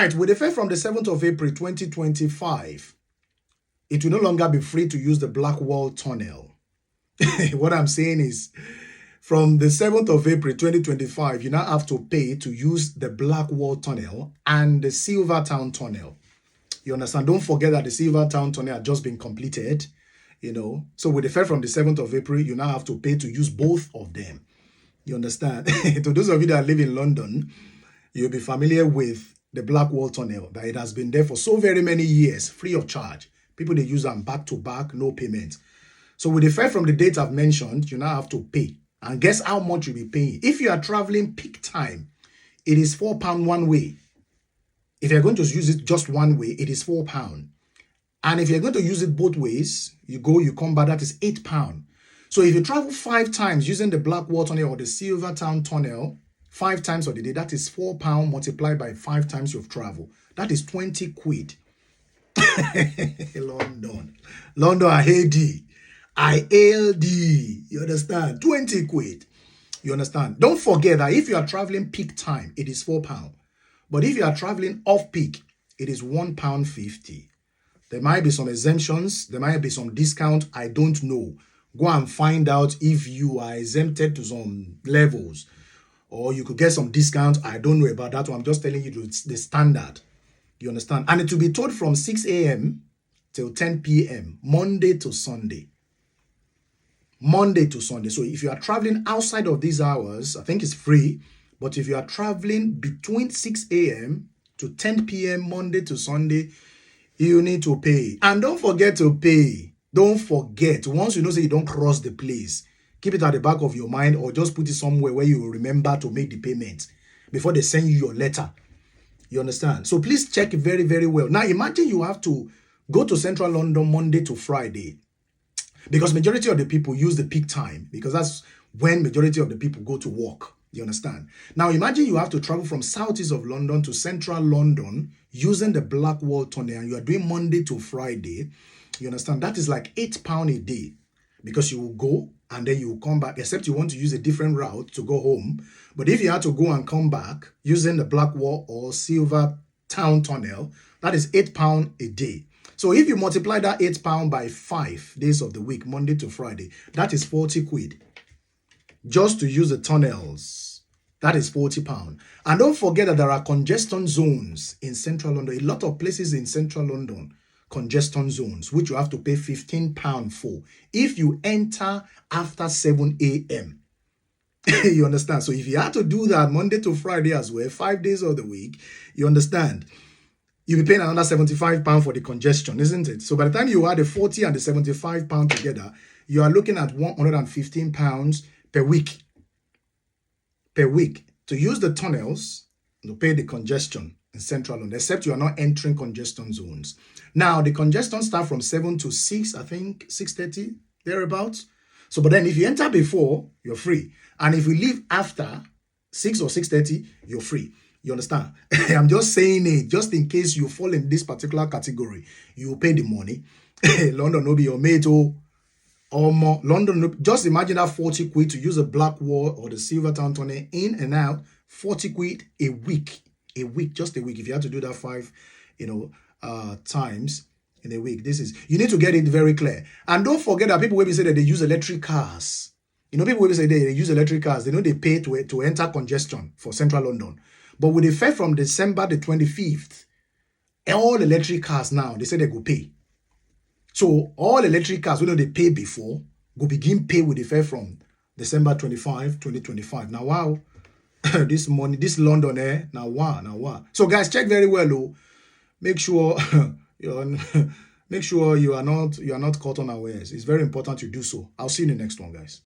right, with effect from the 7th of April 2025, it will no longer be free to use the Blackwall Tunnel. What I'm saying is, from the 7th of April 2025, you now have to pay to use the Blackwall Tunnel and the Silvertown Tunnel. You understand? Don't forget that the Silvertown Tunnel had just been completed, you know. So with effect from the 7th of April, you now have to pay to use both of them. You understand? To those of you that live in London, you'll be familiar with the Blackwall Tunnel, that it has been there for so very many years, free of charge. People, they use them back to back, no payment. So with effect from the date I've mentioned, you now have to pay. And guess how much you'll be paying. If you are traveling peak time, it is £4 one way. If you're going to use it just one way, it is £4. And if you're going to use it both ways, you go, you come back, that is £8. So if you travel 5 times using the Blackwall Tunnel or the Silvertown Tunnel, 5 times of the day, that is £4 multiplied by 5 times you've traveled. That is 20 quid. London, I hate thee. I hail thee. You understand? 20 quid. You understand? Don't forget that if you are traveling peak time, it is £4. But if you are traveling off peak, it is £1.50. There might be some exemptions. There might be some discount. I don't know. Go and find out if you are exempted to some levels, or you could get some discount. I don't know about that one. I'm just telling you the standard. You understand? And it will be taught from 6 a.m. till 10 p.m. Monday to Sunday. Monday to Sunday. So if you are traveling outside of these hours, I think it's free. But if you are traveling between 6 a.m. to 10 p.m. Monday to Sunday, you need to pay. And don't forget to pay. Don't forget. Once you know, say you don't cross the place, keep it at the back of your mind, or just put it somewhere where you will remember to make the payment before they send you your letter. You understand? So please check it very, very well. Now imagine you have to go to Central London Monday to Friday, because majority of the people use the peak time, because that's when majority of the people go to work. You understand? Now imagine you have to travel from southeast of London to Central London using the Blackwall Tunnel, and you are doing Monday to Friday. You understand? That is like £8 a day, because you will go and then you will come back, except you want to use a different route to go home. But if you have to go and come back using the Blackwall or Silvertown Tunnel, that is £8 a day. So if you multiply that £8 by 5 days of the week, Monday to Friday, that is 40 quid. Just to use the tunnels, that is £40. And don't forget that there are congestion zones in Central London. A lot of places in Central London, congestion zones, which you have to pay £15 for if you enter after 7 a.m. You understand? So if you have to do that Monday to Friday as well, 5 days of the week, you understand, you'll be paying another £75 for the congestion, isn't it? So by the time you add the 40 and the £75 together, you are looking at £115 per week. Per week to use the tunnels, to pay the congestion in Central London, except you are not entering congestion zones. Now, the congestion starts from 7 to 6, I think, 6:30, thereabouts. So, but then if you enter before, you're free. And if you leave after 6 or 6:30, you're free. You understand? I'm just saying it, just in case you fall in this particular category, you will pay the money. London will be your mate, or more. London, just imagine that 40 quid to use a Blackwall or the Silvertown Tunnel in and out, 40 quid a week. A week, just a week. If you have to do that 5, times in a week, you need to get it very clear. And don't forget that people will say that they use electric cars. People will say they use electric cars. They know they pay to enter congestion for Central London. But with effect from December the 25th, all electric cars now, they say they go pay. So all electric cars, they pay before, go begin pay with effect from December 25, 2025. Now, wow. This money, this London, now wow. So guys, check very well, make sure make sure you are not caught unawares. It's very important you do so. I'll see you in the next one, guys.